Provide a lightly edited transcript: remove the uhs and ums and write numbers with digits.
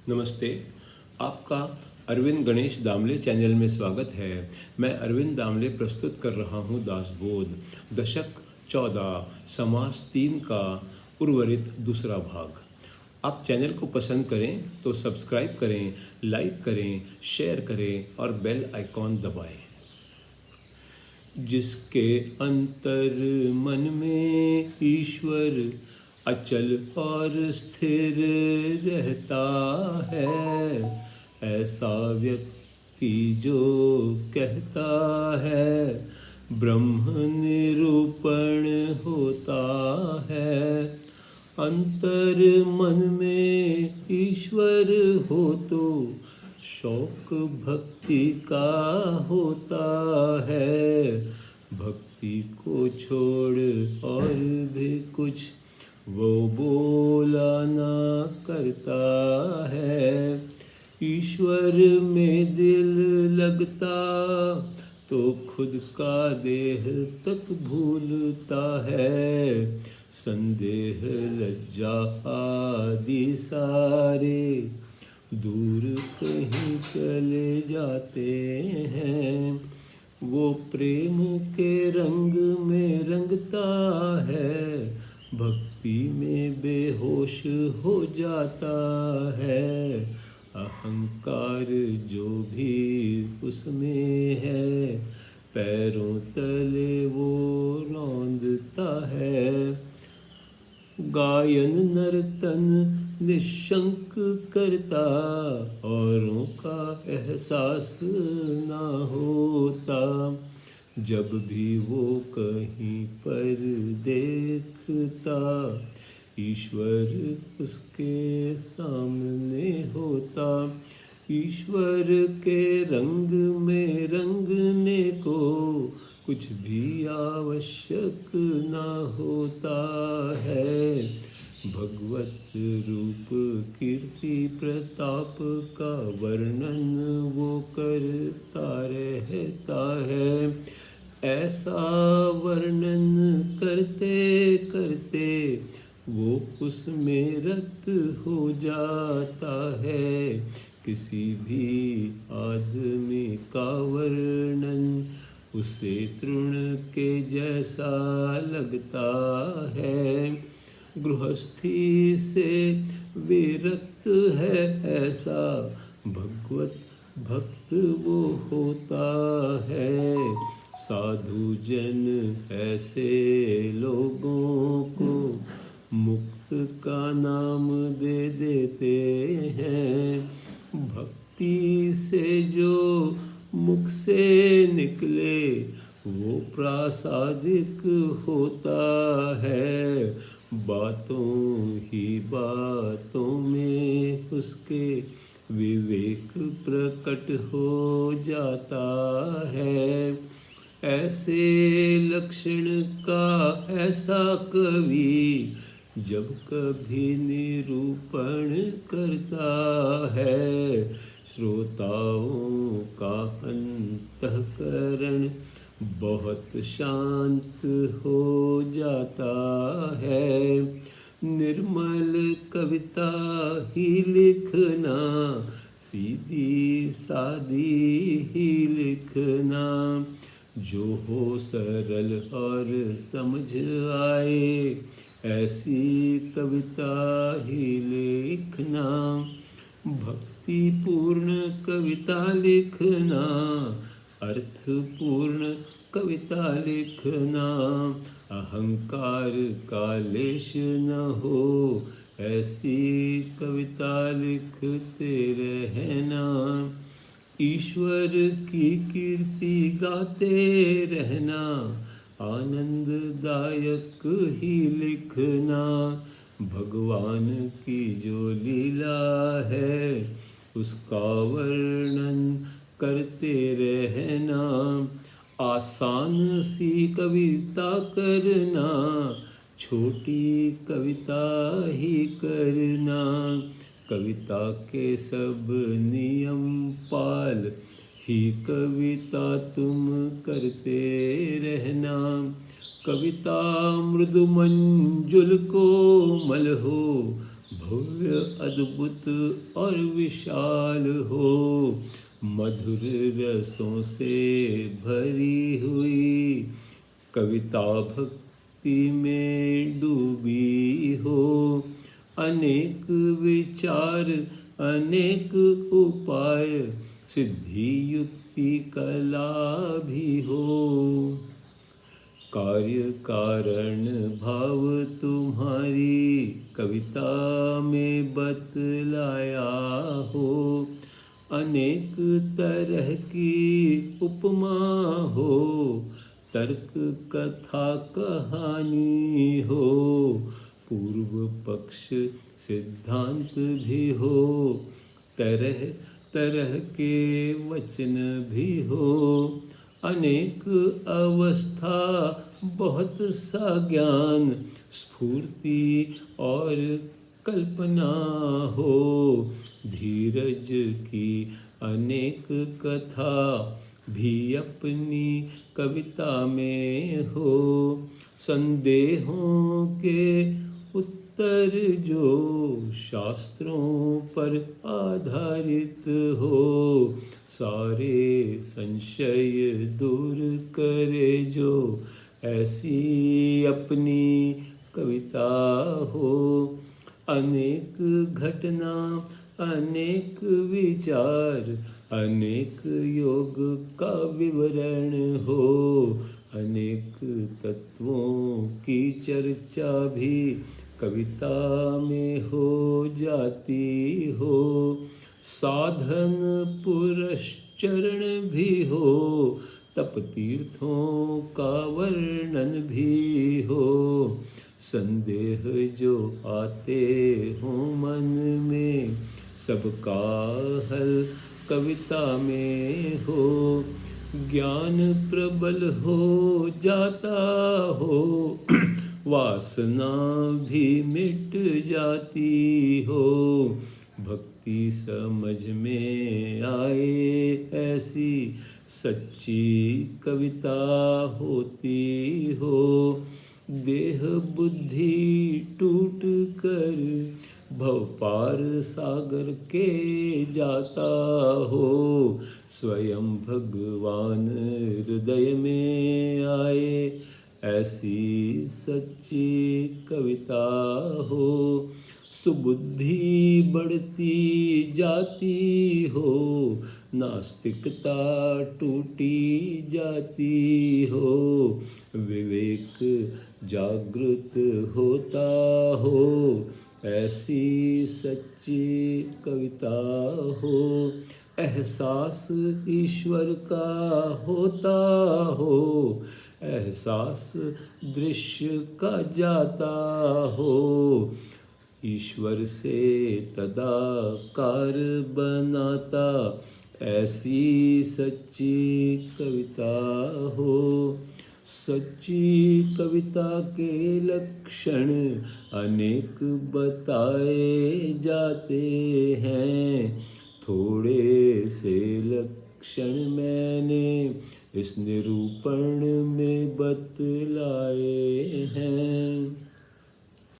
नमस्ते। आपका अरविंद गणेश दामले चैनल में स्वागत है। मैं अरविंद दामले प्रस्तुत कर रहा हूँ दासबोध दशक 14 समास 3 का उर्वरित दूसरा भाग। आप चैनल को पसंद करें तो सब्सक्राइब करें, लाइक करें, शेयर करें और बेल आइकॉन दबाएं। जिसके अंतर मन में ईश्वर अचल और स्थिर रहता है, ऐसा व्यक्ति जो कहता है ब्रह्म निरूपण होता है। अंतर मन में ईश्वर हो तो शौक भक्ति का होता है। भक्ति को छोड़ और भी कुछ वो बोला ना करता है। ईश्वर में दिल लगता तो खुद का देह तक भूलता है। संदेह लज्जा आदि सारे दूर कहीं चले जाते हैं। वो प्रेम के रंग में रंगता है, भक्ति में बेहोश हो जाता है। अहंकार जो भी उसमें है, पैरों तले वो रौंदता है। गायन नर्तन निशंक करता, औरों का एहसास ना होता। जब भी वो कहीं पर देखता, ईश्वर उसके सामने होता। ईश्वर के रंग में रंगने को कुछ भी आवश्यक ना होता है। भगवत रूप कीर्ति प्रताप का वर्णन वो करता रहता है। ऐसा वर्णन करते करते वो उसमें रत हो जाता है। किसी भी आदमी का वर्णन उसे तृण के जैसा लगता है। गृहस्थी से विरक्त है ऐसा भगवत भक्त वो होता है। साधु जन ऐसे लोगों को मुक्त का नाम दे देते हैं। भक्ति से जो मुख से निकले वो प्रासादिक होता है। बातों ही बातों में उसके विवेक प्रकट हो जाता है। ऐसे लक्षण का ऐसा कवि जब कभी निरूपण करता है, श्रोताओं का अंतःकरण बहुत शांत हो जाता है। निर्मल कविता ही लिखना, सीधी सादी ही लिखना, जो हो सरल और समझ आए ऐसी कविता ही लिखना। भक्ति पूर्ण कविता लिखना, अर्थपूर्ण कविता लिखना। अहंकार का लेश न हो ऐसी कविता लिखते रहना। ईश्वर की कीर्ति गाते रहना, आनंददायक ही लिखना। भगवान की जो लीला है उसका वर्णन करते रहना। आसान सी कविता करना, छोटी कविता ही करना। कविता के सब नियम पाल ही कविता तुम करते रहना। कविता मृदु मंजुल कोमल हो, भव्य अद्भुत और विशाल हो, मधुर रसों से भरी हुई, कविता भक्ति में डूबी हो, अनेक विचार अनेक उपाय, सिद्धि युक्ति कला भी हो, कार्य कारण भाव तुम्हारी कविता में बतलाया हो, अनेक तरह की उपमा हो, तर्क कथा कहानी हो, पूर्व पक्ष सिद्धांत भी हो, तरह तरह के वचन भी हो, अनेक अवस्था बहुत सा ज्ञान, स्फूर्ति और कल्पना हो, धीरज की अनेक कथा भी अपनी कविता में हो, संदेहों के उत्तर जो शास्त्रों पर आधारित हो, सारे संशय दूर करे जो ऐसी अपनी कविता हो, अनेक घटना अनेक विचार, अनेक योग का विवरण हो, अनेक तत्वों की चर्चा भी कविता में हो जाती हो, साधन पुरश्चरण भी हो, तप तीर्थों का वर्णन भी हो, संदेह जो आते हो मन में सबका हल कविता में हो, ज्ञान प्रबल हो जाता हो, वासना भी मिट जाती हो, भक्ति समझ में आए ऐसी सच्ची कविता होती हो, देह बुद्धि टूट कर भवपार सागर के जाता हो, स्वयं भगवान हृदय में आए ऐसी सच्ची कविता हो, सुबुद्धि बढ़ती जाती हो, नास्तिकता टूटी जाती हो, विवेक जागृत होता हो, ऐसी सच्ची कविता हो, एहसास ईश्वर का होता हो, एहसास दृश्य का जाता हो, ईश्वर से तदाकार बनाता ऐसी सच्ची कविता हो, सच्ची कविता के लक्षण अनेक बताए जाते हैं, थोड़े से लक्षण मैंने इस निरूपण में बतलाए हैं।